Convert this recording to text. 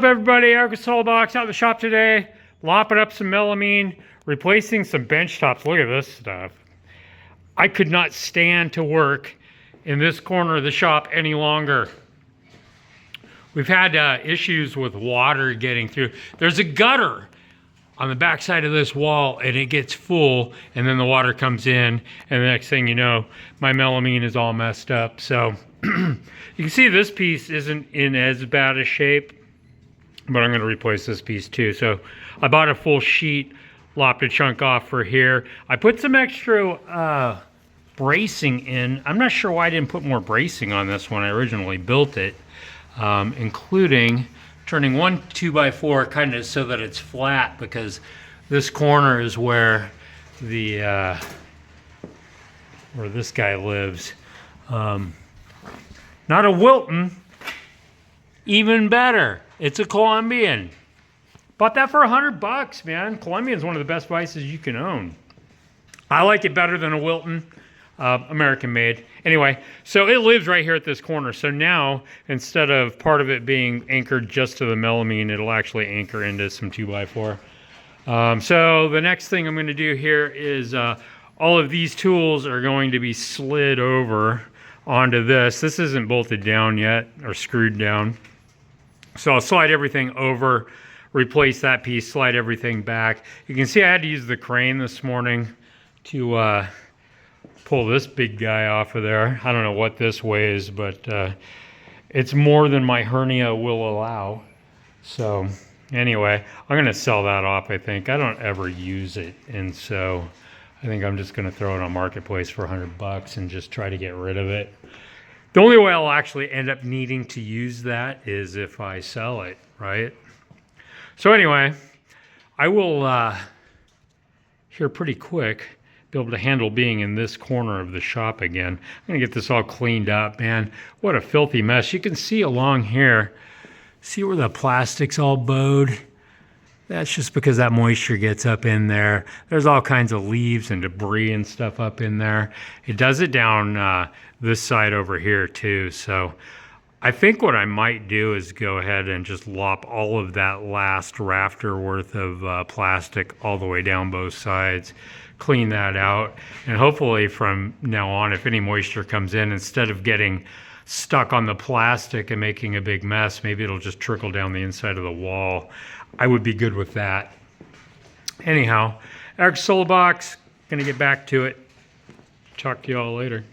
Everybody, Eric Solbox out of the shop today, lopping up some melamine, replacing some bench tops. Look at this stuff. I could not stand to work in this corner of the shop any longer. We've had issues with water getting through. There's a gutter on the back side of this wall and it gets full and then the water comes in and the next thing you know, my melamine is all messed up. So you can see this piece isn't in as bad a shape, but I'm going to replace this piece too. So I bought a full sheet, lopped a chunk off for here. I put some extra bracing in. I'm not sure why I didn't put more bracing on this when I originally built it, including turning one 2x4 kind of so that it's flat, because this corner is where the where this guy lives. Not a Wilton, even better. It's a Colombian. Bought that for $100, man. Colombian's one of the best vices you can own. I like it better than a Wilton, American made. Anyway, so it lives right here at this corner. So now, instead of part of it being anchored just to the melamine, it'll actually anchor into some 2x4. So the next thing I'm going to do here is all of these tools are going to be slid over onto this. This isn't bolted down yet or screwed down. So I'll slide everything over, replace that piece, slide everything back. You can see I had to use the crane this morning to pull this big guy off of there. I don't know what this weighs, but it's more than my hernia will allow. So anyway, I'm going to sell that off, I think. I don't ever use it, and so I think I'm just going to throw it on Marketplace for $100 and just try to get rid of it. The only way I'll actually end up needing to use that is if I sell it, right? So anyway, I will, here pretty quick, be able to handle being in this corner of the shop again. I'm going to get this all cleaned up, man. What a filthy mess. You can see along here, see where the plastic's all bowed? That's just because that moisture gets up in there. There's all kinds of leaves and debris and stuff up in there. It does it down this side over here too. So I think what I might do is go ahead and just lop all of that last rafter worth of plastic all the way down both sides, clean that out, and hopefully from now on, if any moisture comes in, instead of getting stuck on the plastic and making a big mess, maybe it'll just trickle down the inside of the wall. I would be good with that. Anyhow, Eric Solbox, gonna get back to it. Talk to y'all later.